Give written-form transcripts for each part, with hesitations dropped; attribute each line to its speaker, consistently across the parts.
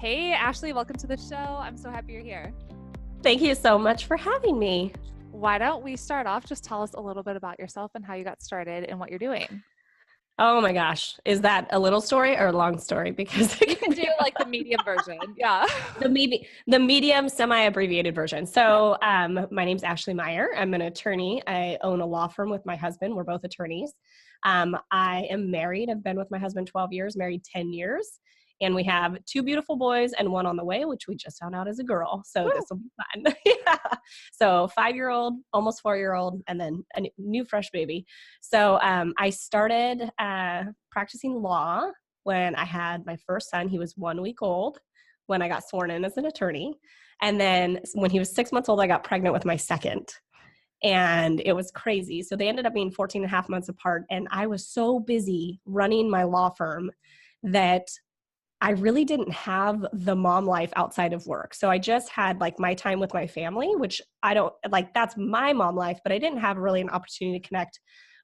Speaker 1: Hey, Ashley, welcome to the show. I'm so happy you're here.
Speaker 2: Thank you so much for having me.
Speaker 1: Why don't we start off? Just tell us a little bit about yourself and how you got started and what you're doing.
Speaker 2: Oh my gosh. Is that a little story or a long story? Because
Speaker 1: You can do like the medium version. Yeah.
Speaker 2: the medium semi-abbreviated version. So my name's Ashley Meyer. I'm an attorney. I own a law firm with my husband. We're both attorneys. I am married. I've been with my husband 12 years, married 10 years. And we have two beautiful boys and one on the way, which we just found out is a girl. So
Speaker 1: Woo.
Speaker 2: this will be fun. Yeah. So 5-year-old, almost 4-year-old, and then a new fresh baby. So I started practicing law when I had my first son. He was 1 week old when I got sworn in as an attorney. And then when he was 6 months old, I got pregnant with my second. And it was crazy. So they ended up being 14 and a half months apart. And I was so busy running my law firm that I really didn't have the mom life outside of work. So I just had like my time with my family, which I don't like, that's my mom life, but I didn't have really an opportunity to connect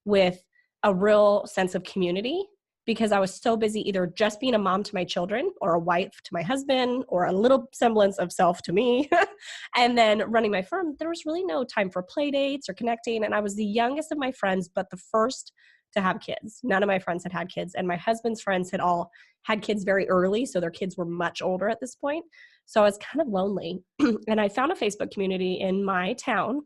Speaker 2: with a real sense of community because I was so busy either just being a mom to my children or a wife to my husband or a little semblance of self to me. And then running my firm, there was really no time for play dates or connecting. And I was the youngest of my friends, but the first to have kids. None of my friends had had kids. And my husband's friends had all had kids very early. So their kids were much older at this point. So I was kind of lonely. And I found a Facebook community in my town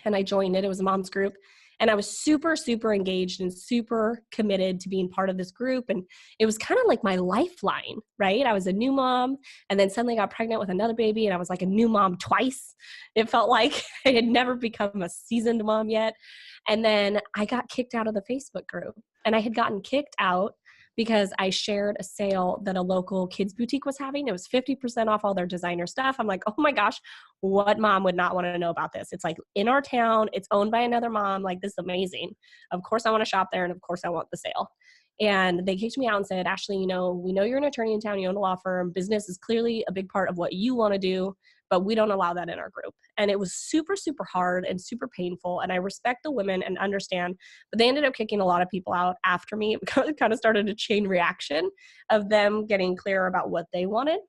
Speaker 2: and I joined it. It was a mom's group. And I was super, super engaged and super committed to being part of this group. And it was kind of like my lifeline, right? I was a new mom and then suddenly got pregnant with another baby and I was like a new mom twice. It felt like I had never become a seasoned mom yet. And then I got kicked out of the Facebook group and I had gotten kicked out because I shared a sale that a local kids boutique was having. It was 50% off all their designer stuff. I'm like, oh my gosh, what mom would not want to know about this? It's like in our town, it's owned by another mom. Like, this is amazing. Of course I want to shop there. And of course I want the sale. And they kicked me out and said, Ashley, we know you're an attorney in town, you own a law firm. Business is clearly a big part of what you want to do, but we don't allow that in our group. And it was super, super hard and super painful. And I respect the women and understand, but they ended up kicking a lot of people out after me. It kind of started a chain reaction of them getting clear about what they wanted,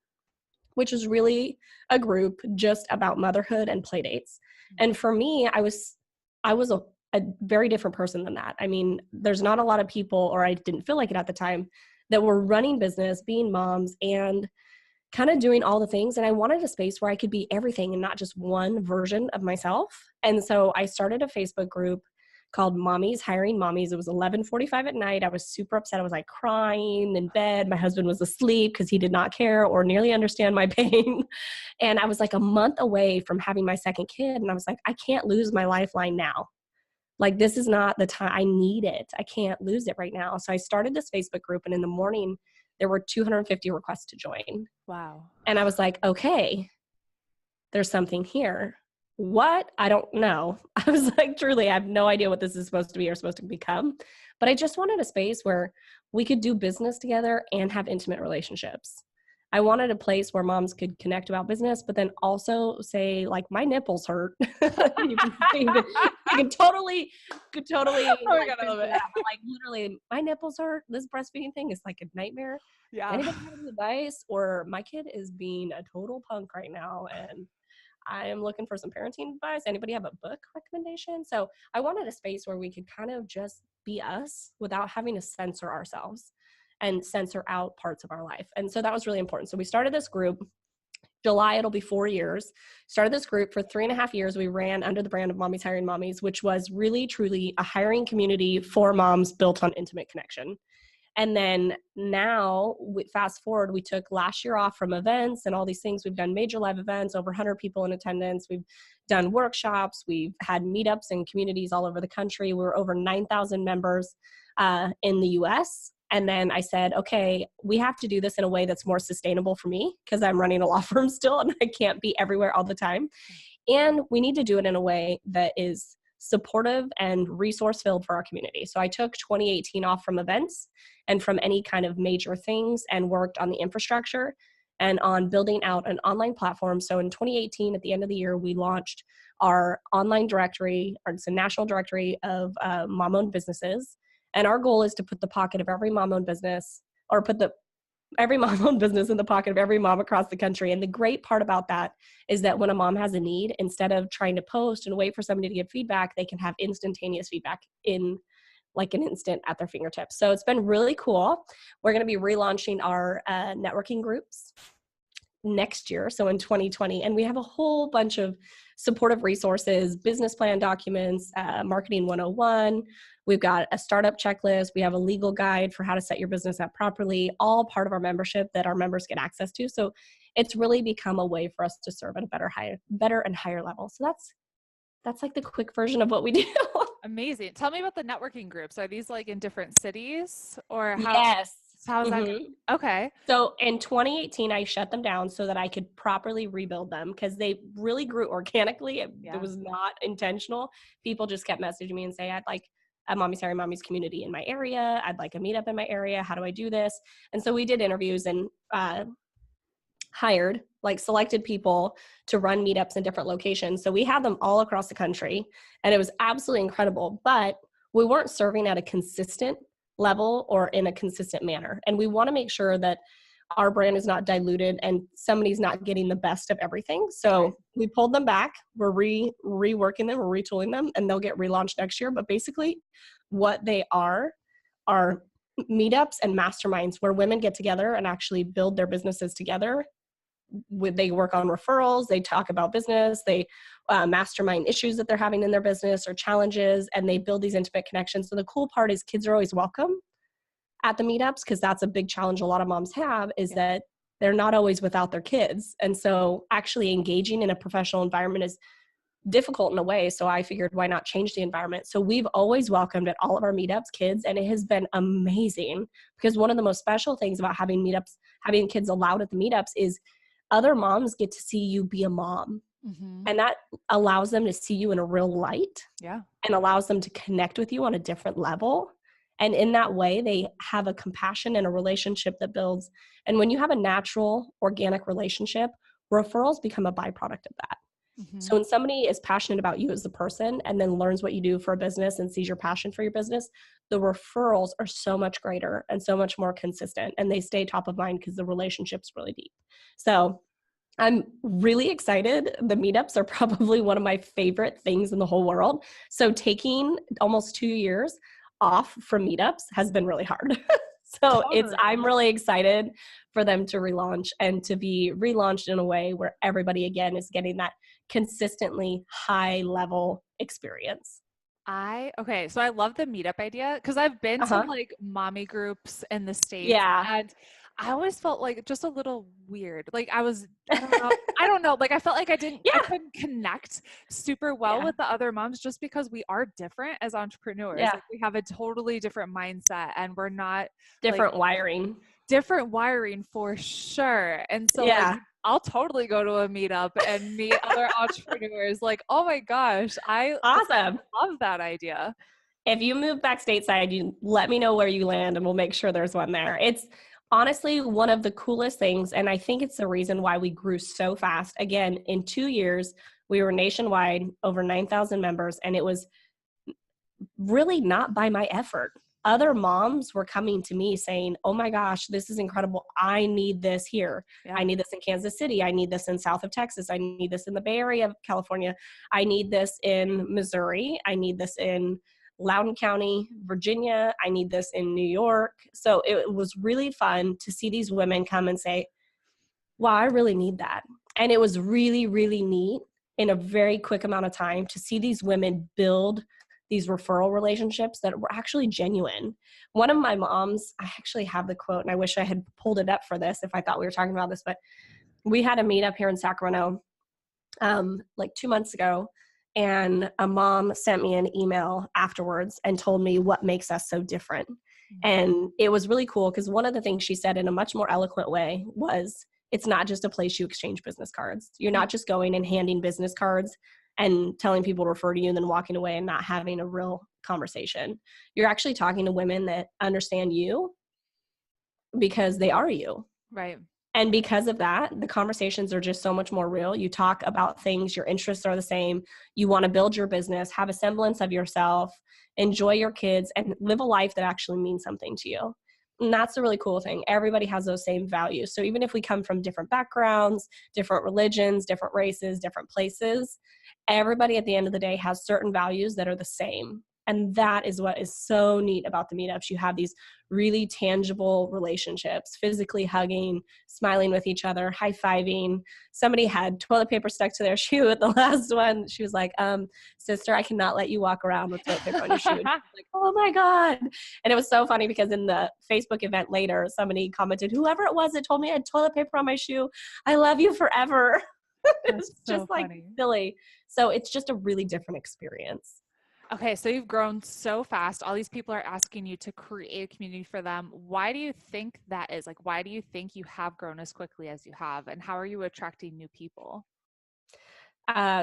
Speaker 2: which is really a group just about motherhood and play dates. And for me, I was a very different person than that. I mean, there's not a lot of people, or I didn't feel like it at the time, that were running business, being moms, and kind of doing all the things. And I wanted a space where I could be everything and not just one version of myself. And so I started a Facebook group called Mommies Hiring Mommies. It was 11:45 at night. I was super upset. I was like crying in bed. My husband was asleep because he did not care or nearly understand my pain. And I was like a month away from having my second kid. And I was like, I can't lose my lifeline now. Like, this is not the time. I need it. I can't lose it right now. So I started this Facebook group, and in the morning, there were 250 requests to join.
Speaker 1: Wow.
Speaker 2: And I was like, okay, there's something here. What? I don't know. I was like, truly, I have no idea what this is supposed to be or supposed to become. But I just wanted a space where we could do business together and have intimate relationships. I wanted a place where moms could connect about business, but then also say, like, my nipples hurt. You can totally,
Speaker 1: Oh my
Speaker 2: like,
Speaker 1: God, I love it.
Speaker 2: that, but, like, literally, my nipples hurt. This breastfeeding thing is like a nightmare.
Speaker 1: Yeah.
Speaker 2: Anybody have any advice? Or my kid is being a total punk right now, and I am looking for some parenting advice. Anybody have a book recommendation? So I wanted a space where we could kind of just be us without having to censor ourselves and censor out parts of our life. And so that was really important. So we started this group. July, it'll be 4 years. Started this group for 3.5 years. We ran under the brand of Mommies Hiring Mommies, which was really, truly a hiring community for moms built on intimate connection. And then now, fast forward, we took last year off from events and all these things. We've done major live events, over 100 people in attendance. We've done workshops. We've had meetups in communities all over the country. We're over 9,000 members in the US. And then I said, okay, we have to do this in a way that's more sustainable for me because I'm running a law firm still and I can't be everywhere all the time. And we need to do it in a way that is supportive and resource filled for our community. So I took 2018 off from events and from any kind of major things and worked on the infrastructure and on building out an online platform. So in 2018, at the end of the year, we launched our online directory, or it's a national directory of mom-owned businesses. And our goal is to put the pocket of every mom-owned business, or put the every mom-owned business in the pocket of every mom across the country. And the great part about that is that when a mom has a need, instead of trying to post and wait for somebody to give feedback, they can have instantaneous feedback in like an instant at their fingertips. So it's been really cool. We're going to be relaunching our networking groups next year, so in 2020, and we have a whole bunch of supportive resources, business plan documents, marketing 101. We've got a startup checklist. We have a legal guide for how to set your business up properly, all part of our membership that our members get access to. So it's really become a way for us to serve at a better and higher level. So that's like the quick version of what we do.
Speaker 1: Amazing. Tell me about the networking groups. Are these like in different cities or
Speaker 2: Yes.
Speaker 1: how's that
Speaker 2: Mm-hmm.
Speaker 1: going? Okay.
Speaker 2: So in 2018, I shut them down so that I could properly rebuild them because they really grew organically. It
Speaker 1: Yeah.
Speaker 2: was not intentional. People just kept messaging me and say, I'd like a Mommy's Harry Mommy's community in my area. I'd like a meetup in my area. How do I do this? And so we did interviews and hired, like selected people to run meetups in different locations. So we had them all across the country and it was absolutely incredible, but we weren't serving at a consistent level or in a consistent manner. And we want to make sure that our brand is not diluted and somebody's not getting the best of everything. So we pulled them back. We're reworking them, we're retooling them, and they'll get relaunched next year. But basically what they are meetups and masterminds where women get together and actually build their businesses together. They work on referrals, they talk about business, they mastermind issues that they're having in their business or challenges, and they build these intimate connections. So the cool part is kids are always welcome at the meetups because that's a big challenge a lot of moms have is that they're not always without their kids. And so actually engaging in a professional environment is difficult in a way. So I figured why not change the environment? So we've always welcomed at all of our meetups kids, and it has been amazing because one of the most special things about having meetups, having kids allowed at the meetups is other moms get to see you be a mom.
Speaker 1: Mm-hmm.
Speaker 2: And that allows them to see you in a real light and allows them to connect with you on a different level. And in that way, they have a compassion and a relationship that builds. And when you have a natural, organic relationship, referrals become a byproduct of that.
Speaker 1: Mm-hmm.
Speaker 2: So when somebody is passionate about you as a person and then learns what you do for a business and sees your passion for your business, the referrals are so much greater and so much more consistent, and they stay top of mind because the relationship's really deep. So I'm really excited. The meetups are probably one of my favorite things in the whole world. So taking almost 2 years off from meetups has been really hard. So I'm really excited for them to relaunch and to be relaunched in a way where everybody again is getting that consistently high level experience.
Speaker 1: So I love the meetup idea because I've been to like mommy groups in the States and I always felt like just a little weird. Like I don't know. Like I felt like I couldn't connect super well with the other moms just because we are different as entrepreneurs. Like we have a totally different mindset and we're not
Speaker 2: different wiring
Speaker 1: for sure. And so like I'll totally go to a meetup and meet other entrepreneurs. Like, oh my gosh,
Speaker 2: awesome.
Speaker 1: Love that idea.
Speaker 2: If you move back stateside, you let me know where you land and we'll make sure there's one there. It's honestly one of the coolest things. And I think it's the reason why we grew so fast. Again, in 2 years, we were nationwide, over 9,000 members, and it was really not by my effort. Other moms were coming to me saying, oh my gosh, this is incredible. I need this here. I need this in Kansas City. I need this in south of Texas. I need this in the Bay Area of California. I need this in Missouri. I need this in Loudoun County, Virginia. I need this in New York. So it was really fun to see these women come and say, wow, I really need that. And it was really, really neat in a very quick amount of time to see these women build these referral relationships that were actually genuine. One of my moms, I actually have the quote, and I wish I had pulled it up for this if I thought we were talking about this, but we had a meetup here in Sacramento like 2 months ago, and a mom sent me an email afterwards and told me what makes us so different. And it was really cool because one of the things she said in a much more eloquent way was, it's not just a place you exchange business cards. You're not just going and handing business cards and telling people to refer to you and then walking away and not having a real conversation. You're actually talking to women that understand you because they are you.
Speaker 1: Right.
Speaker 2: And because of that, the conversations are just so much more real. You talk about things, your interests are the same. You want to build your business, have a semblance of yourself, enjoy your kids, and live a life that actually means something to you. And that's the really cool thing. Everybody has those same values. So even if we come from different backgrounds, different religions, different races, different places, everybody at the end of the day has certain values that are the same. And that is what is so neat about the meetups. You have these really tangible relationships, physically hugging, smiling with each other, high-fiving. Somebody had toilet paper stuck to their shoe at the last one. She was like, sister, I cannot let you walk around with toilet paper on your shoe. And she was like, oh my God. And it was so funny because in the Facebook event later, somebody commented, whoever it was that told me I had toilet paper on my shoe, I love you forever. It's
Speaker 1: so
Speaker 2: just like
Speaker 1: funny.
Speaker 2: silly. So it's just a really different experience.
Speaker 1: Okay, so you've grown so fast. All these people are asking you to create a community for them. Why do you think that is? Like, why do you think you have grown as quickly as you have? And how are you attracting new people?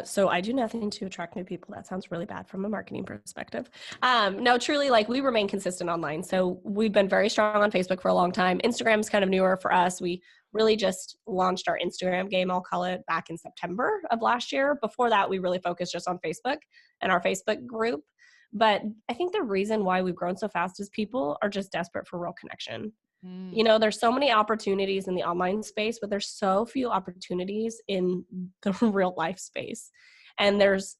Speaker 2: So I do nothing to attract new people. That sounds really bad from a marketing perspective. No, truly, like we remain consistent online. So we've been very strong on Facebook for a long time. Instagram's kind of newer for us. We really just launched our Instagram game, I'll call it, back in September of last year. Before that, we really focused just on Facebook and our Facebook group. But I think the reason why we've grown so fast is people are just desperate for real connection.
Speaker 1: Mm,
Speaker 2: You know, there's so many opportunities in the online space, but there's so few opportunities in the real life space. And there's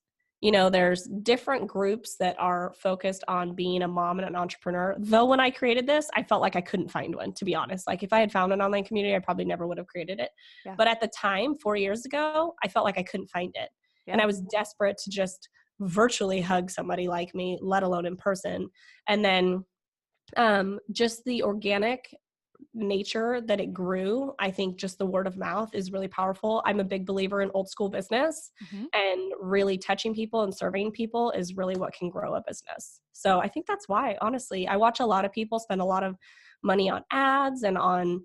Speaker 2: different groups that are focused on being a mom and an entrepreneur. Though when I created this, I felt like I couldn't find one, to be honest. Like if I had found an online community, I probably never would have created it.
Speaker 1: yeah,
Speaker 2: But at the time, 4 years ago, I felt like I couldn't find it. And
Speaker 1: yeah,
Speaker 2: I was desperate to just virtually hug somebody like me, let alone in person. And then just the organic nature that it grew, I think just the word of mouth is really powerful. I'm a big believer in old school business,
Speaker 1: hmm,
Speaker 2: and really touching people and serving people is really what can grow a business. So I think that's why, honestly, I watch a lot of people spend a lot of money on ads and on,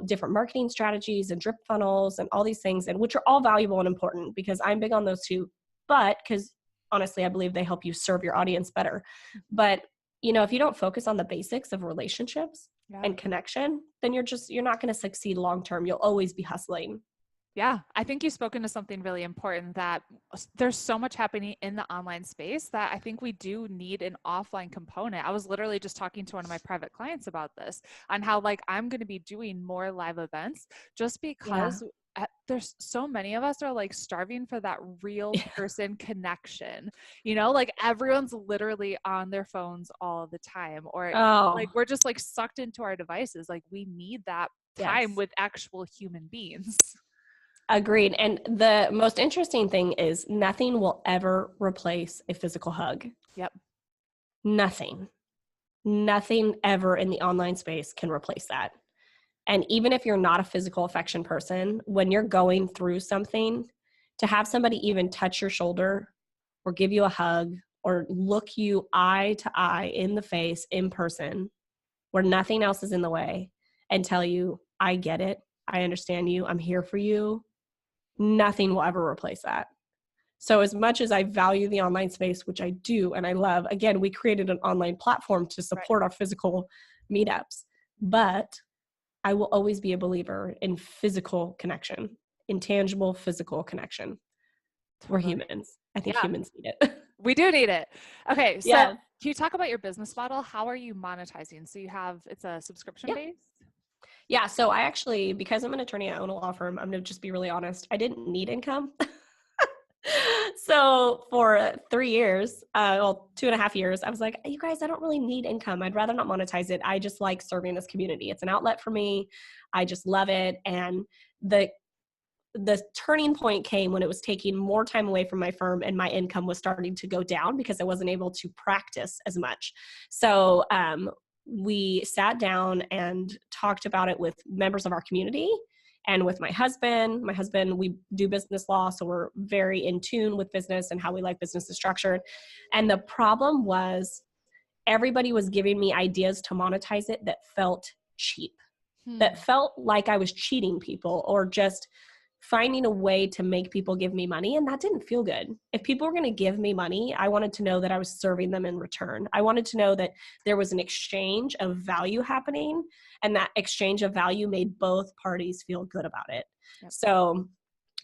Speaker 2: different marketing strategies and drip funnels and all these things, and which are all valuable and important because I'm big on those too. But because honestly, I believe they help you serve your audience better. But if you don't focus on the basics of relationships
Speaker 1: yeah.
Speaker 2: and connection, then you're not going to succeed long term. You'll always be hustling.
Speaker 1: Yeah, I think you've spoken to something really important that there's so much happening in the online space that I think we do need an offline component. I was literally just talking to one of my private clients about this on how like I'm going to be doing more live events just
Speaker 2: Yeah.
Speaker 1: because there's so many of us are like starving for that real person connection. Like everyone's literally on their phones all the time or like
Speaker 2: Oh,
Speaker 1: we're just like sucked into our devices. Like we need that time
Speaker 2: yes.
Speaker 1: with actual human beings.
Speaker 2: Agreed. And the most interesting thing is nothing will ever replace a physical hug.
Speaker 1: Yep.
Speaker 2: Nothing. Nothing ever in the online space can replace that. And even if you're not a physical affection person, when you're going through something, to have somebody even touch your shoulder or give you a hug or look you eye to eye in the face in person where nothing else is in the way and tell you, I get it. I understand you. I'm here for you. Nothing will ever replace that. So as much as I value the online space, which I do and I love, again, we created an online platform to
Speaker 1: Right.
Speaker 2: support our physical meetups, but I will always be a believer in physical connection, intangible physical connection. We're
Speaker 1: Totally.
Speaker 2: humans. I think
Speaker 1: Yeah,
Speaker 2: humans need it.
Speaker 1: we do need it. Okay, so
Speaker 2: Yes.
Speaker 1: can you talk about your business model? How are you monetizing? So it's a subscription
Speaker 2: Yeah.
Speaker 1: based?
Speaker 2: Yeah. So I actually, because I'm an attorney, I own a law firm. I'm going to just be really honest. I didn't need income. So for 3 years, 2.5 years, I was like, you guys, I don't really need income. I'd rather not monetize it. I just like serving this community. It's an outlet for me. I just love it. And the turning point came when it was taking more time away from my firm and my income was starting to go down because I wasn't able to practice as much. So we sat down and talked about it with members of our community and with my husband. My husband, we do business law, so we're very in tune with business and how we like business is structured. And the problem was everybody was giving me ideas to monetize it that felt cheap, that
Speaker 1: Hmm.
Speaker 2: felt like I was cheating people or just finding a way to make people give me money. And that didn't feel good. If people were going to give me money, I wanted to know that I was serving them in return. I wanted to know that there was an exchange of value happening, and that exchange of value made both parties feel good about it.
Speaker 1: Yep.
Speaker 2: So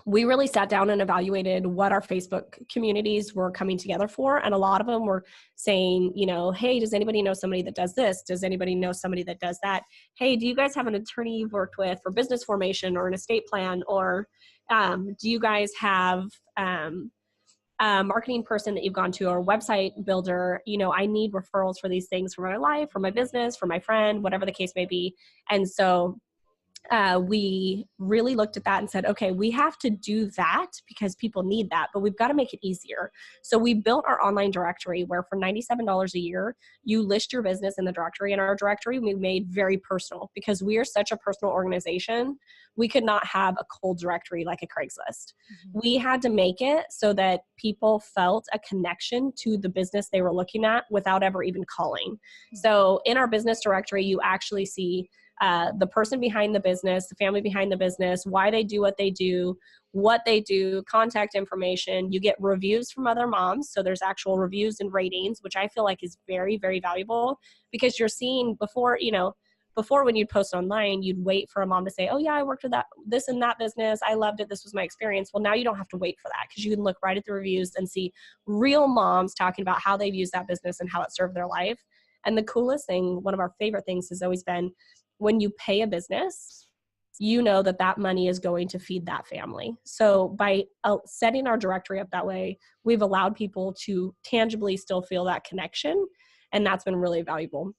Speaker 2: we really sat down and evaluated what our Facebook communities were coming together for. And a lot of them were saying, you know, hey, does anybody know somebody that does this? Does anybody know somebody that does that? Hey, do you guys have an attorney you've worked with for business formation or an estate plan? Or do you guys have a marketing person that you've gone to, or a website builder? You know, I need referrals for these things for my life, for my business, for my friend, whatever the case may be. And so we really looked at that and said, okay, we have to do that because people need that, but we've got to make it easier. So we built our online directory where for $97 a year, you list your business in the directory. And our directory we made very personal because we are such a personal organization. We could not have a cold directory like a Craigslist. We had to make it so that people felt a connection to the business they were looking at without ever even calling. So in our business directory, you actually see the person behind the business, the family behind the business, why they do, what they do, contact information. You get reviews from other moms. So there's actual reviews and ratings, which I feel like is very, very valuable because you're seeing before when you'd post online, you'd wait for a mom to say, oh yeah, I worked with this and that business. I loved it. This was my experience. Well, now you don't have to wait for that because you can look right at the reviews and see real moms talking about how they've used that business and how it served their life. And the coolest thing, one of our favorite things has always been when you pay a business, you know that money is going to feed that family. So by setting our directory up that way, we've allowed people to tangibly still feel that connection. And that's been really valuable.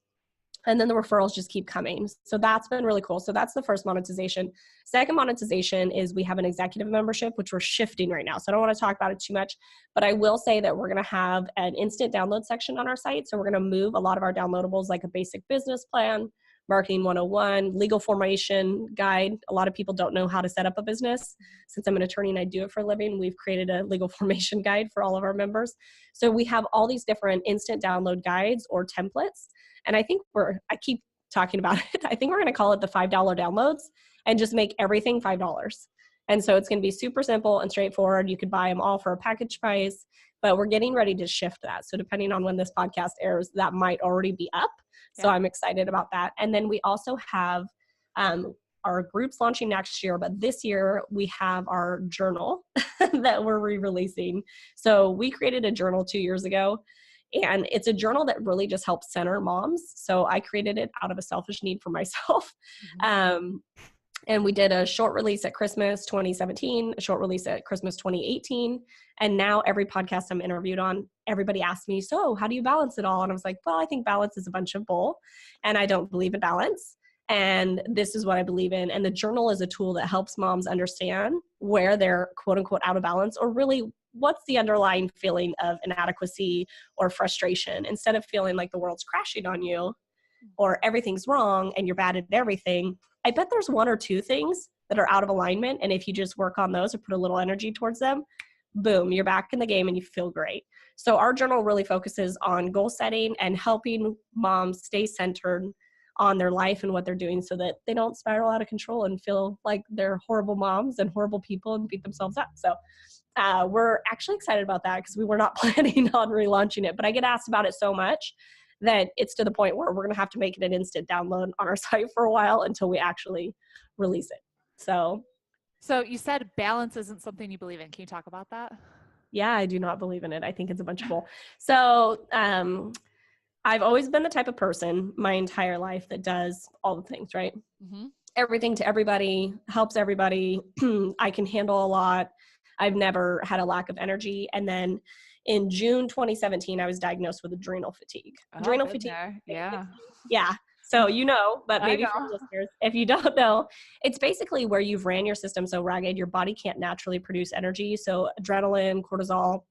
Speaker 2: And then the referrals just keep coming. So that's been really cool. So that's the first monetization. Second monetization is we have an executive membership, which we're shifting right now. So I don't want to talk about it too much, but I will say that we're going to have an instant download section on our site. So we're going to move a lot of our downloadables like a basic business plan, marketing 101, legal formation guide. A lot of people don't know how to set up a business. Since I'm an attorney and I do it for a living, we've created a legal formation guide for all of our members. So we have all these different instant download guides or templates. And I think I keep talking about it. I think we're going to call it the $5 downloads and just make everything $5. And so it's going to be super simple and straightforward. You could buy them all for a package price, but we're getting ready to shift that. So depending on when this podcast airs, that might already be up. So I'm excited about that. And then we also have our groups launching next year, but this year we have our journal that we're re-releasing. So we created a journal 2 years ago, and it's a journal that really just helps center moms. So I created it out of a selfish need for myself. And we did a short release at Christmas 2017, a short release at Christmas 2018. And now every podcast I'm interviewed on, everybody asks me, so how do you balance it all? And I was like, well, I think balance is a bunch of bull, and I don't believe in balance. And this is what I believe in. And the journal is a tool that helps moms understand where they're quote unquote out of balance, or really what's the underlying feeling of inadequacy or frustration. Instead of feeling like the world's crashing on you or everything's wrong and you're bad at everything, I bet there's one or two things that are out of alignment. And if you just work on those or put a little energy towards them, boom, you're back in the game and you feel great. So our journal really focuses on goal setting and helping moms stay centered on their life and what they're doing so that they don't spiral out of control and feel like they're horrible moms and horrible people and beat themselves up. So we're actually excited about that because we were not planning on relaunching it, but I get asked about it so much that it's to the point where we're going to have to make it an instant download on our site for a while until we actually release it. So
Speaker 1: you said balance isn't something you believe in. Can you talk about that?
Speaker 2: Yeah, I do not believe in it. I think it's a bunch of bull. So I've always been the type of person my entire life that does all the things, right? Everything to everybody, helps everybody. I can handle a lot. I've never had a lack of energy. And then in June 2017, I was diagnosed with adrenal fatigue. Adrenal fatigue.
Speaker 1: Yeah.
Speaker 2: Yeah. So but maybe for listeners, if you don't know, it's basically where you've ran your system so ragged, your body can't naturally produce energy. So adrenaline, cortisol,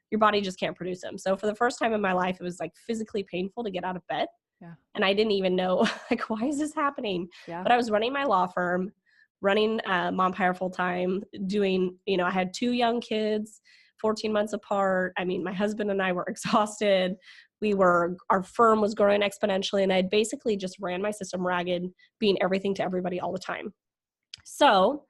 Speaker 2: your body just can't produce them. So for the first time in my life, it was like physically painful to get out of bed.
Speaker 1: Yeah.
Speaker 2: And I didn't even know, like, why is this happening?
Speaker 1: Yeah.
Speaker 2: But I was running my law firm, running Mompire full time, doing, I had 2 young kids, 14 months apart. I mean, my husband and I were exhausted. Our firm was growing exponentially, and I basically just ran my system ragged, being everything to everybody all the time. So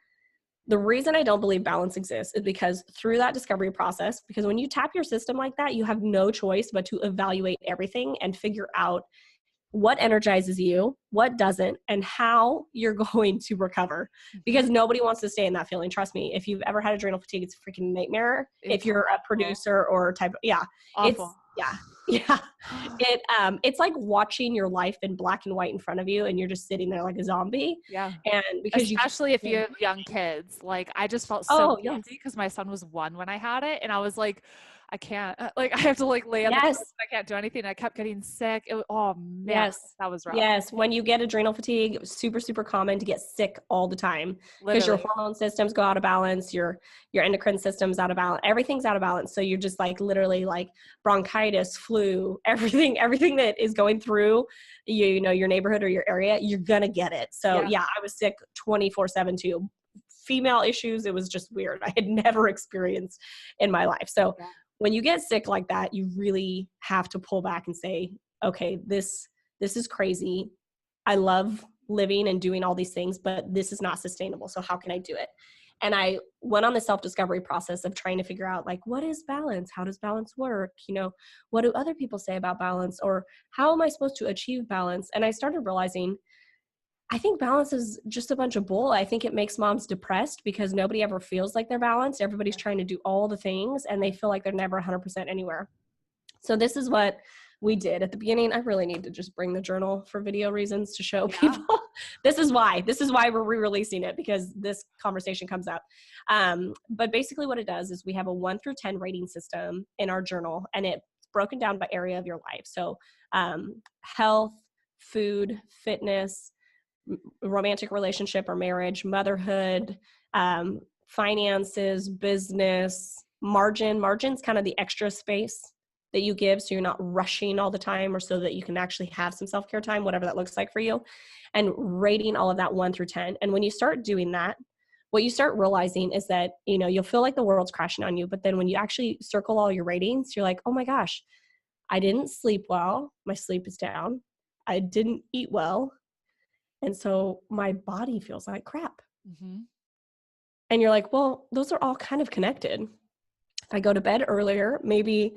Speaker 2: the reason I don't believe balance exists is because through that discovery process, because when you tap your system like that, you have no choice but to evaluate everything and figure out what energizes you, what doesn't, and how you're going to recover. Because nobody wants to stay in that feeling. Trust me, if you've ever had adrenal fatigue, it's a freaking nightmare.
Speaker 1: It's
Speaker 2: If you're a producer or type,
Speaker 1: awful.
Speaker 2: It's like watching your life in black and white in front of you, and you're just sitting there like a zombie.
Speaker 1: Yeah.
Speaker 2: And because
Speaker 1: especially if you have young kids, like I just felt so guilty because my son was 1 when I had it, and I was like, I can't, like I have to like lay on the couch, I can't do anything. I kept getting sick. Oh man, that was rough.
Speaker 2: Yes, when you get adrenal fatigue, it was super, super common to get sick all the time because your hormone systems go out of balance, your endocrine system's out of balance, everything's out of balance. So you're just like literally like bronchitis, flu, everything that is going through your neighborhood or your area, you're gonna get it. So I was sick 24/7 too. Female issues, it was just weird. I had never experienced in my life. So when you get sick like that, you really have to pull back and say, okay, this is crazy. I love living and doing all these things, but this is not sustainable. So how can I do it? And I went on the self-discovery process of trying to figure out, like, what is balance? How does balance work? What do other people say about balance? Or how am I supposed to achieve balance? And I started realizing, I think balance is just a bunch of bull. I think it makes moms depressed because nobody ever feels like they're balanced. Everybody's trying to do all the things and they feel like they're never 100% anywhere. So this is what we did at the beginning. I really need to just bring the journal for video reasons to show people. This is why we're re-releasing it, because this conversation comes up. But basically what it does is we have a 1 through 10 rating system in our journal, and it's broken down by area of your life. So health, food, fitness, romantic relationship or marriage, motherhood, finances, business, margin's kind of the extra space that you give, so you're not rushing all the time, or so that you can actually have some self-care time, whatever that looks like for you, and rating all of that 1 through 10. And when you start doing that, what you start realizing is that, you'll feel like the world's crashing on you, but then when you actually circle all your ratings, you're like, oh my gosh, I didn't sleep well. My sleep is down. I didn't eat well. And so my body feels like crap. And you're like, well, those are all kind of connected. If I go to bed earlier, maybe,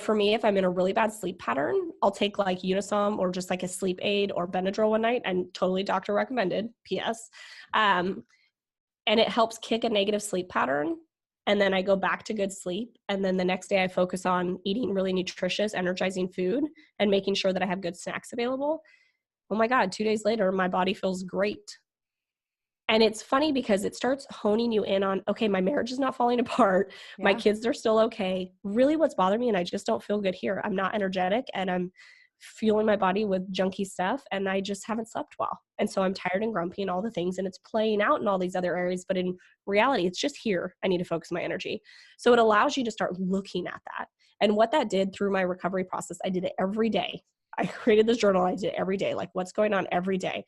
Speaker 2: for me, if I'm in a really bad sleep pattern, I'll take like Unisom or just like a sleep aid or Benadryl one night, and totally doctor recommended, PS. And it helps kick a negative sleep pattern. And then I go back to good sleep. And then the next day I focus on eating really nutritious, energizing food and making sure that I have good snacks available. Oh my God, 2 days later, my body feels great. And it's funny because it starts honing you in on, okay, my marriage is not falling apart. My kids are still okay. Really what's bothering me, and I just don't feel good here. I'm not energetic, and I'm fueling my body with junky stuff, and I just haven't slept well. And so I'm tired and grumpy and all the things, and it's playing out in all these other areas. But in reality, it's just here. I need to focus my energy. So it allows you to start looking at that. And what that did through my recovery process, I did it every day. I created this journal. I did it every day, like what's going on every day.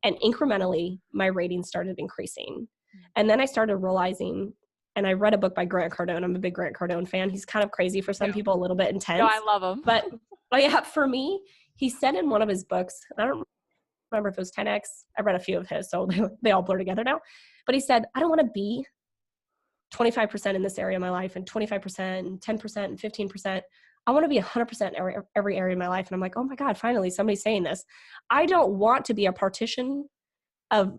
Speaker 2: And incrementally, my ratings started increasing. And then I started realizing, and I read a book by Grant Cardone. I'm a big Grant Cardone fan. He's kind of crazy for some people, a little bit intense.
Speaker 1: No, I love him.
Speaker 2: But yeah, for me, he said in one of his books, I don't remember if it was 10X. I read a few of his, so they all blur together now. But he said, I don't want to be 25% in this area of my life, and 25% and 10% and 15%. I want to be 100% every area of my life. And I'm like, oh my God, finally somebody's saying this. I don't want to be a partition of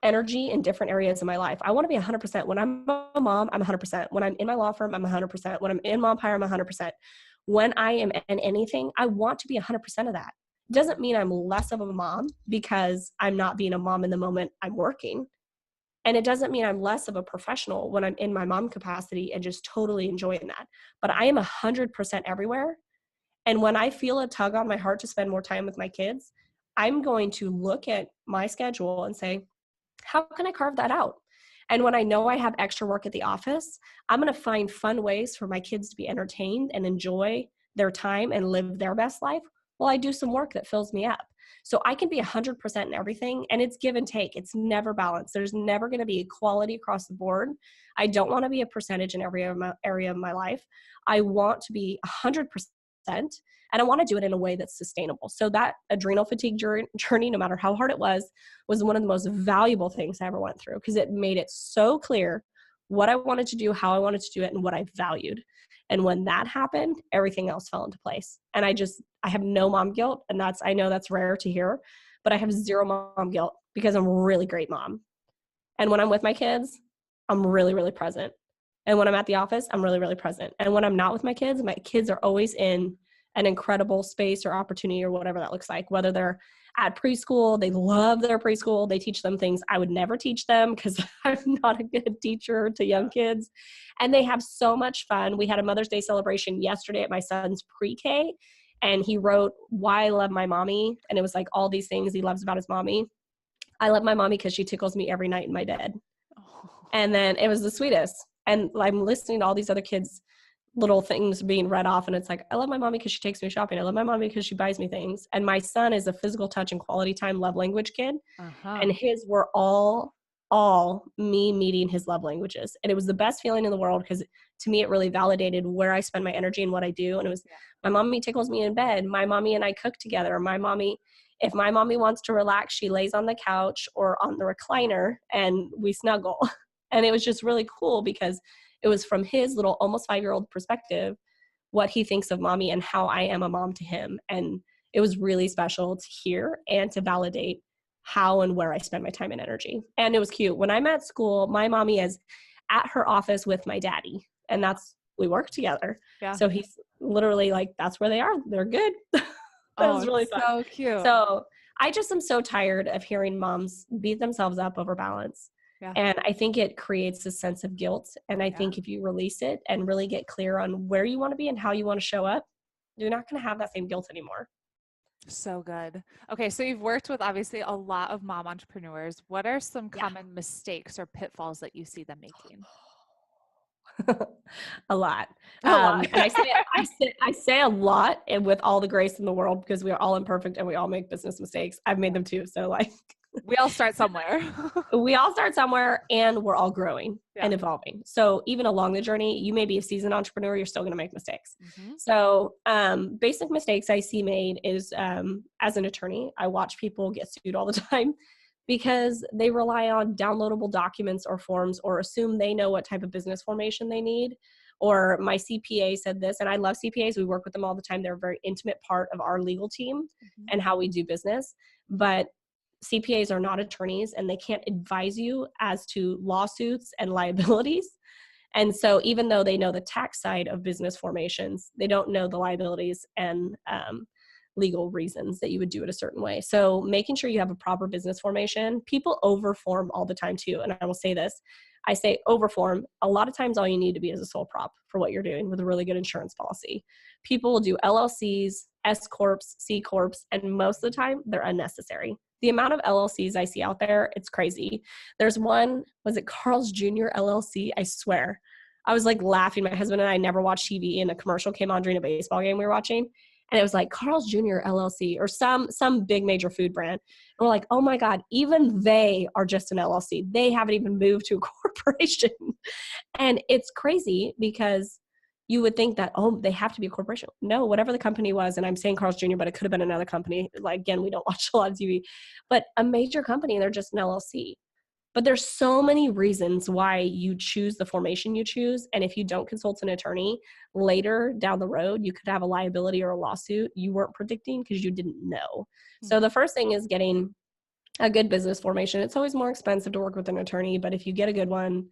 Speaker 2: energy in different areas of my life. I want to be 100%. When I'm a mom, I'm 100%. When I'm in my law firm, I'm 100%. When I'm in Mompire, I'm 100%. When I am in anything, I want to be 100% of that. It doesn't mean I'm less of a mom because I'm not being a mom in the moment I'm working. And it doesn't mean I'm less of a professional when I'm in my mom capacity and just totally enjoying that. But I am 100% everywhere. And when I feel a tug on my heart to spend more time with my kids, I'm going to look at my schedule and say, how can I carve that out? And when I know I have extra work at the office, I'm going to find fun ways for my kids to be entertained and enjoy their time and live their best life while I do some work that fills me up. So I can be 100% in everything, and it's give and take. It's never balanced. There's never going to be equality across the board. I don't want to be a percentage in every area of my life. I want to be 100%, and I want to do it in a way that's sustainable. So that adrenal fatigue journey, no matter how hard it was one of the most valuable things I ever went through, because it made it so clear what I wanted to do, how I wanted to do it, and what I valued. And when that happened, everything else fell into place. And I have no mom guilt. And I know that's rare to hear, but I have zero mom guilt because I'm a really great mom. And when I'm with my kids, I'm really, really present. And when I'm at the office, I'm really, really present. And when I'm not with my kids are always in an incredible space or opportunity or whatever that looks like, whether they're at preschool, they love their preschool, they teach them things I would never teach them because I'm not a good teacher to young kids. And they have so much fun. We had a Mother's Day celebration yesterday at my son's pre-K, and he wrote why I love my mommy. And it was like all these things he loves about his mommy. I love my mommy because she tickles me every night in my bed.
Speaker 1: Oh.
Speaker 2: And then it was the sweetest. And I'm listening to all these other kids' little things being read off. And it's like, I love my mommy because she takes me shopping. I love my mommy because she buys me things. And my son is a physical touch and quality time love language kid. And his were all me meeting his love languages. And it was the best feeling in the world because to me, it really validated where I spend my energy and what I do. And it was, my mommy tickles me in bed. My mommy and I cook together. If my mommy wants to relax, she lays on the couch or on the recliner and we snuggle. And it was just really cool because it was from his little almost 5-year-old perspective, what he thinks of mommy and how I am a mom to him. And it was really special to hear and to validate how and where I spend my time and energy. And it was cute. When I'm at school, my mommy is at her office with my daddy, and we work together. Yeah. So he's literally like, that's where they are. They're good. That was really fun. So cute. So I just am so tired of hearing moms beat themselves up over balance. Yeah. And I think it creates a sense of guilt. And I think if you release it and really get clear on where you want to be and how you want to show up, you're not going to have that same guilt anymore.
Speaker 1: So good. Okay, so you've worked with obviously a lot of mom entrepreneurs. What are some common mistakes or pitfalls that you see them making?
Speaker 2: A lot. And I say a lot, and with all the grace in the world, because we are all imperfect and we all make business mistakes. I've made them too. So like
Speaker 1: we all start somewhere.
Speaker 2: We all start somewhere, and we're all growing and evolving. So even along the journey, you may be a seasoned entrepreneur, you're still going to make mistakes. Mm-hmm. So basic mistakes I see made is as an attorney, I watch people get sued all the time because they rely on downloadable documents or forms or assume they know what type of business formation they need. Or my CPA said this, and I love CPAs. We work with them all the time. They're a very intimate part of our legal team and how we do business. But CPAs are not attorneys, and they can't advise you as to lawsuits and liabilities. And so even though they know the tax side of business formations, they don't know the liabilities and legal reasons that you would do it a certain way. So making sure you have a proper business formation. People overform all the time too. And I will say this, I say overform. A lot of times all you need to be is a sole prop for what you're doing with a really good insurance policy. People will do LLCs, S Corps, C Corps, and most of the time they're unnecessary. The amount of LLCs I see out there, it's crazy. There's one, was it Carl's Jr. LLC? I swear. I was like laughing. My husband and I never watched TV, and a commercial came on during a baseball game we were watching. And it was like Carl's Jr. LLC or some big major food brand. And we're like, oh my God, even they are just an LLC. They haven't even moved to a corporation. And it's crazy because you would think that, oh, they have to be a corporation. No, whatever the company was, and I'm saying Carl's Jr., but it could have been another company. Like, again, we don't watch a lot of TV, but a major company, they're just an LLC. But there's so many reasons why you choose the formation you choose. And if you don't consult an attorney later down the road, you could have a liability or a lawsuit you weren't predicting because you didn't know. Mm-hmm. So the first thing is getting a good business formation. It's always more expensive to work with an attorney, but if you get a good one,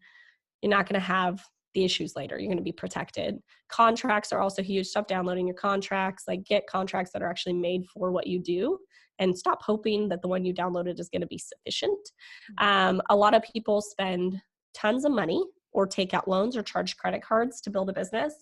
Speaker 2: you're not going to have the issues later. You're going to be protected. Contracts are also huge. Stop downloading your contracts. Like, get contracts that are actually made for what you do, and stop hoping that the one you downloaded is going to be sufficient. A lot of people spend tons of money or take out loans or charge credit cards to build a business,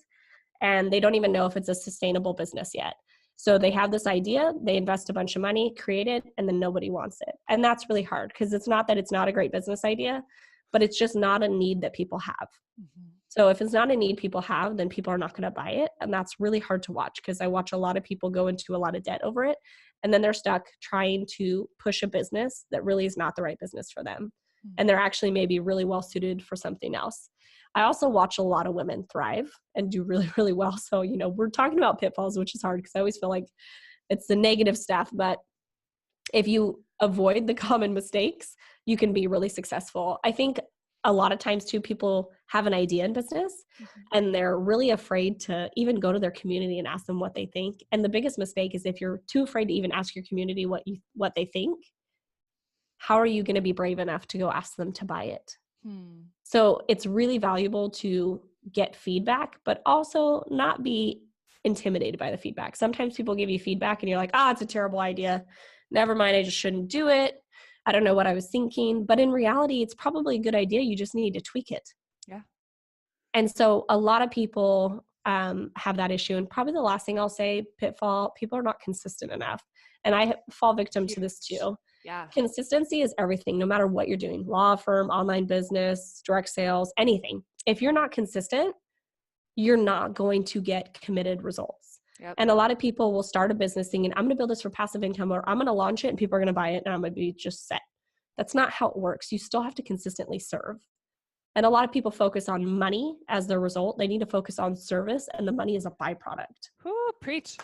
Speaker 2: and they don't even know if it's a sustainable business yet. So they have this idea, they invest a bunch of money, create it, and then nobody wants it. And that's really hard because it's not that it's not a great business idea, but it's just not a need that people have. Mm-hmm. So if it's not a need people have, then people are not going to buy it. And that's really hard to watch because I watch a lot of people go into a lot of debt over it. And then they're stuck trying to push a business that really is not the right business for them. Mm-hmm. And they're actually maybe really well suited for something else. I also watch a lot of women thrive and do really, really well. So, we're talking about pitfalls, which is hard because I always feel like it's the negative stuff. But if you avoid the common mistakes, you can be really successful. I think a lot of times too, people have an idea in business and they're really afraid to even go to their community and ask them what they think. And the biggest mistake is if you're too afraid to even ask your community what they think, how are you going to be brave enough to go ask them to buy it? So it's really valuable to get feedback, but also not be intimidated by the feedback. Sometimes people give you feedback and you're like, it's a terrible idea. Never mind, I just shouldn't do it. I don't know what I was thinking. But in reality, it's probably a good idea. You just need to tweak it.
Speaker 1: Yeah.
Speaker 2: And so a lot of people have that issue. And probably the last thing I'll say, pitfall, people are not consistent enough. And I fall victim to this too.
Speaker 1: Yeah.
Speaker 2: Consistency is everything, no matter what you're doing, law firm, online business, direct sales, anything. If you're not consistent, you're not going to get committed results. Yep. And a lot of people will start a business thinking, I'm going to build this for passive income, or I'm going to launch it and people are going to buy it and I'm going to be just set. That's not how it works. You still have to consistently serve. And a lot of people focus on money as their result. They need to focus on service, and the money is a byproduct.
Speaker 1: Ooh, preach.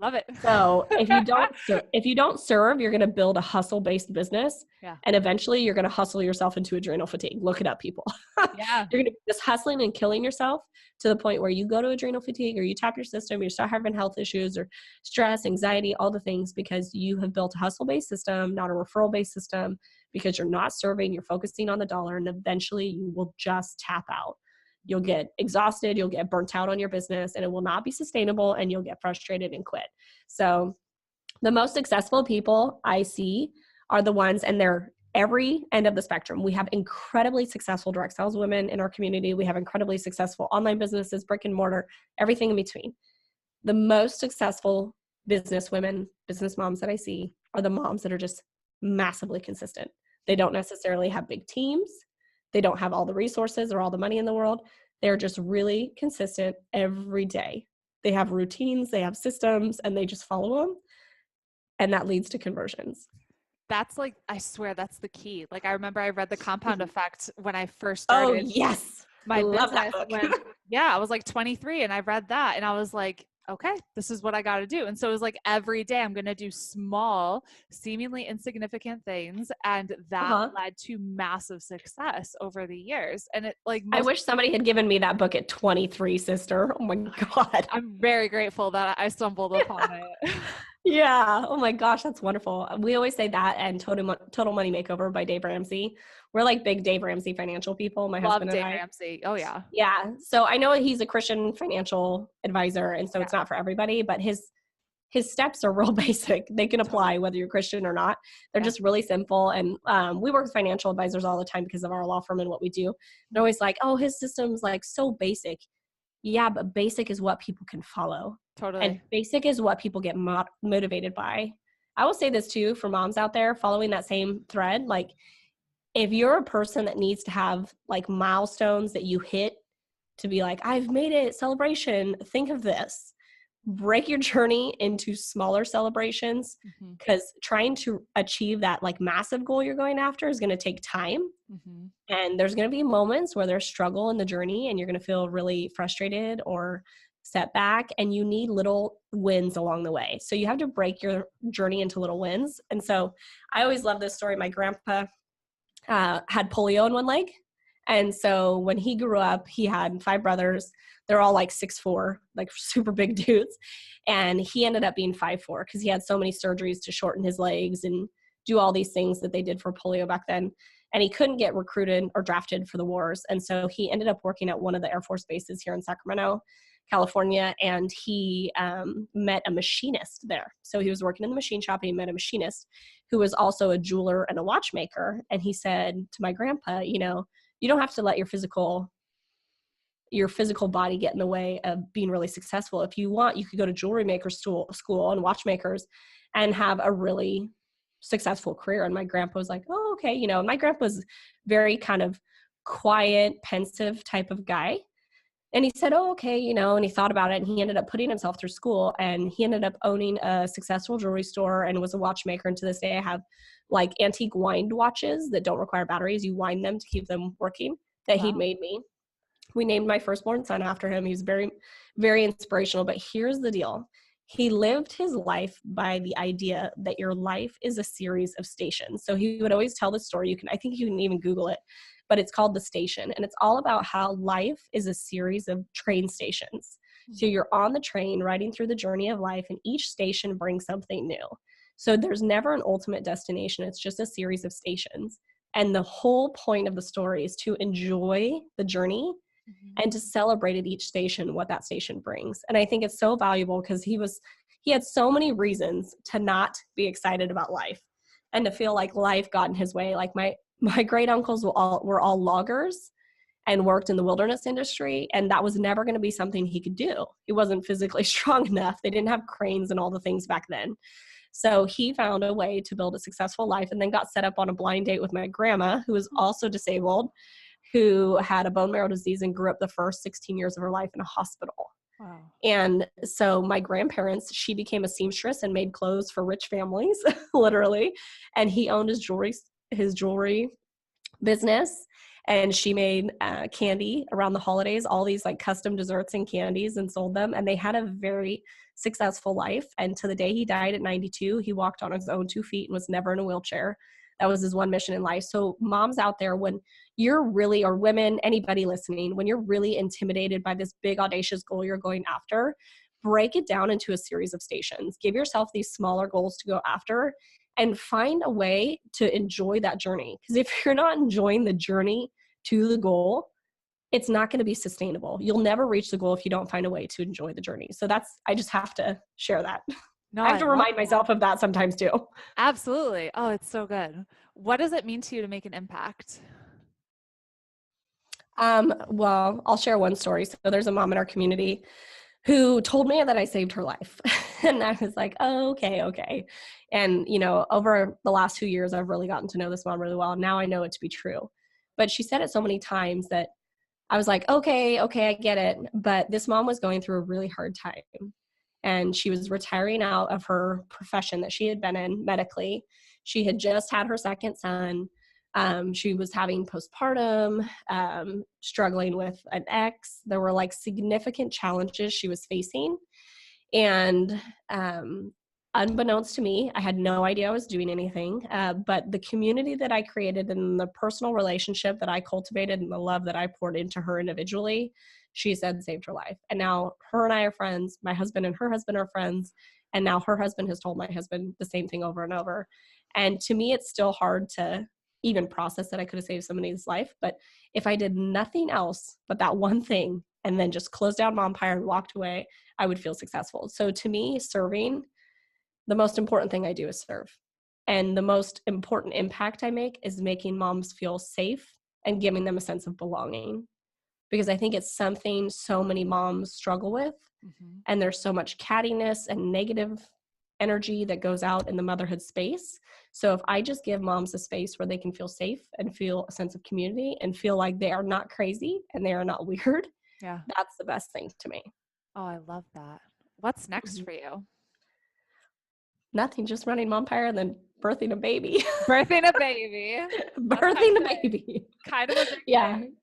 Speaker 1: Love it.
Speaker 2: So if you don't serve, you're going to build a hustle-based business. Yeah. And eventually you're going to hustle yourself into adrenal fatigue. Look it up, people. Yeah. You're going to be just hustling and killing yourself to the point where you go to adrenal fatigue, or you tap your system, you start having health issues or stress, anxiety, all the things, because you have built a hustle-based system, not a referral-based system, because you're not serving, you're focusing on the dollar, and eventually you will just tap out. You'll get exhausted, you'll get burnt out on your business, and it will not be sustainable, and you'll get frustrated and quit. So the most successful people I see are the ones, and they're every end of the spectrum. We have incredibly successful direct sales women in our community. We have incredibly successful online businesses, brick and mortar, everything in between. The most successful business women, business moms that I see are the moms that are just massively consistent. They don't necessarily have big teams. They don't have all the resources or all the money in the world. They're just really consistent every day. They have routines, they have systems, and they just follow them. And that leads to conversions.
Speaker 1: That's like, I swear that's the key. Like, I remember I read The Compound Effect when I first started.
Speaker 2: Oh, yes.
Speaker 1: My business. That book. I was like 23 and I read that and I was like, okay, this is what I got to do. And so it was like every day I'm going to do small, seemingly insignificant things. And that led to massive success over the years. And it like,
Speaker 2: I wish somebody had given me that book at 23, sister. Oh my God.
Speaker 1: I'm very grateful that I stumbled upon it.
Speaker 2: Yeah. Oh my gosh, that's wonderful. We always say that and Total Money Makeover by Dave Ramsey. We're like big Dave Ramsey financial people, my husband and I.
Speaker 1: Love Dave Ramsey. Oh yeah.
Speaker 2: Yeah. So I know he's a Christian financial advisor, and so it's not for everybody, but his steps are real basic. They can apply whether you're Christian or not. They're just really simple. And we work with financial advisors all the time because of our law firm and what we do. They're always like, oh, his system's like so basic. Yeah, but basic is what people can follow.
Speaker 1: Totally.
Speaker 2: And basic is what people get motivated by. I will say this too, for moms out there following that same thread, like if you're a person that needs to have like milestones that you hit to be like, I've made it, celebration, think of this. Break your journey into smaller celebrations, because trying to achieve that like massive goal you're going after is going to take time. And there's going to be moments where there's struggle in the journey and you're going to feel really frustrated or set back, and you need little wins along the way. So you have to break your journey into little wins. And so I always love this story. My grandpa had polio in one leg. And so when he grew up, he had 5 brothers. They're all like 6'4", like super big dudes. And he ended up being 5'4" because he had so many surgeries to shorten his legs and do all these things that they did for polio back then. And he couldn't get recruited or drafted for the wars. And so he ended up working at one of the Air Force bases here in Sacramento, California. And he met a machinist there. So he was working in the machine shop and he met a machinist who was also a jeweler and a watchmaker. And he said to my grandpa, you know, you don't have to let your physical body get in the way of being really successful. If you want, you could go to jewelry maker school and watchmakers and have a really successful career. And my grandpa was like, oh, okay. You know, my grandpa was very kind of quiet, pensive type of guy. And he said, oh, okay, you know, and he thought about it and he ended up putting himself through school and he ended up owning a successful jewelry store and was a watchmaker. And to this day, I have like antique wind watches that don't require batteries. You wind them to keep them working that he'd made me. We named my firstborn son after him. He was very, very inspirational. But here's the deal. he lived his life by the idea that your life is a series of stations. So he would always tell the story. I think you can even Google it, but it's called The Station. And it's all about how life is a series of train stations. So you're on the train riding through the journey of life, and each station brings something new. So there's never an ultimate destination. It's just a series of stations. And the whole point of the story is to enjoy the journey and to celebrate at each station what that station brings. And I think it's so valuable because he had so many reasons to not be excited about life and to feel like life got in his way. Like my great uncles were all loggers and worked in the wilderness industry, and that was never going to be something he could do. He wasn't physically strong enough. They didn't have cranes and all the things back then. So he found a way to build a successful life, and then got set up on a blind date with my grandma, who was also disabled, who had a bone marrow disease and grew up the first 16 years of her life in a hospital. Wow. And so my grandparents, she became a seamstress and made clothes for rich families, literally. And he owned his jewelry business. And she made candy around the holidays, all these like custom desserts and candies, and sold them. And they had a very successful life. And to the day he died at 92, he walked on his own 2 feet and was never in a wheelchair. That was his one mission in life. So moms out there, when you're really, or women, anybody listening, when you're really intimidated by this big audacious goal you're going after, break it down into a series of stations. Give yourself these smaller goals to go after and find a way to enjoy that journey. Because if you're not enjoying the journey to the goal, it's not going to be sustainable. You'll never reach the goal if you don't find a way to enjoy the journey. So I just have to share that. No, I have to remind myself of that sometimes too.
Speaker 1: Absolutely. Oh, it's so good. What does it mean to you to make an impact?
Speaker 2: Well, I'll share one story. So there's a mom in our community who told me that I saved her life. And I was like, oh, okay. And, over the last 2 years, I've really gotten to know this mom really well. And now I know it to be true. But she said it so many times that I was like, okay, I get it. But this mom was going through a really hard time. And she was retiring out of her profession that she had been in medically. She had just had her second son. She was having postpartum, struggling with an ex. There were like significant challenges she was facing. And unbeknownst to me, I had no idea I was doing anything. But the community that I created and the personal relationship that I cultivated and the love that I poured into her individually, she said saved her life. And now her and I are friends. My husband and her husband are friends. And now her husband has told my husband the same thing over and over. And to me, it's still hard to even process that I could have saved somebody's life. But if I did nothing else but that one thing and then just closed down Mompire and walked away, I would feel successful. So to me, serving, the most important thing I do is serve. And the most important impact I make is making moms feel safe and giving them a sense of belonging. Because I think it's something so many moms struggle with. And there's so much cattiness and negative energy that goes out in the motherhood space. So if I just give moms a space where they can feel safe and feel a sense of community and feel like they are not crazy and they are not weird, that's the best thing to me.
Speaker 1: Oh, I love that. What's next for you?
Speaker 2: Nothing, just running Mompire and then birthing a baby.
Speaker 1: Birthing a baby.
Speaker 2: Birthing a baby.
Speaker 1: Kind of a big thing.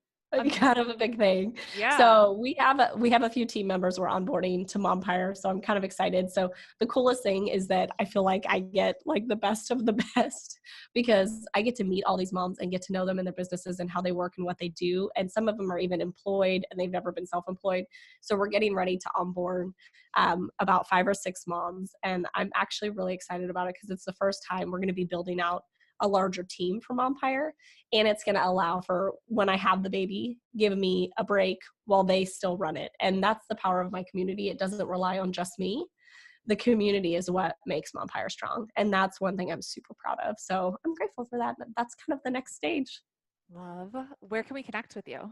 Speaker 2: Kind of a big thing.
Speaker 1: Yeah.
Speaker 2: So we have a few team members we're onboarding to Mompire. So I'm kind of excited. So the coolest thing is that I feel like I get like the best of the best because I get to meet all these moms and get to know them and their businesses and how they work and what they do. And some of them are even employed and they've never been self-employed. So we're getting ready to onboard about 5 or 6 moms. And I'm actually really excited about it because it's the first time we're going to be building out a larger team for Mompire, and it's going to allow for when I have the baby, give me a break while they still run it. And that's the power of my community. It doesn't rely on just me. The community is what makes Mompire strong. And that's one thing I'm super proud of. So I'm grateful for that. That's kind of the next stage.
Speaker 1: Love. Where can we connect with you?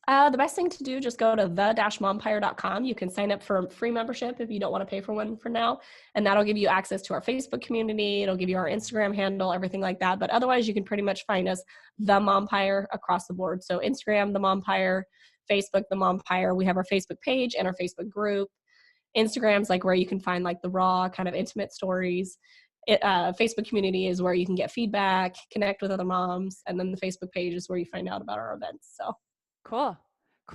Speaker 2: The best thing to do, just go to the-mompire.com. You can sign up for a free membership if you don't want to pay for one for now. And that'll give you access to our Facebook community. It'll give you our Instagram handle, everything like that. But otherwise, you can pretty much find us, The Mompire, across the board. So Instagram, The Mompire, Facebook, The Mompire. We have our Facebook page and our Facebook group. Instagram's like where you can find like the raw kind of intimate stories. Facebook community is where you can get feedback, connect with other moms. And then the Facebook page is where you find out about our events. So
Speaker 1: Cool.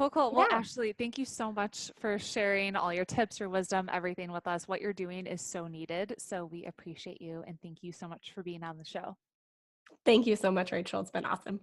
Speaker 1: Cool. Well,
Speaker 2: Yeah.
Speaker 1: Ashley, thank you so much for sharing all your tips, your wisdom, everything with us. What you're doing is so needed. So we appreciate you. And thank you so much for being on the show.
Speaker 2: Thank you so much, Rachel. It's been awesome.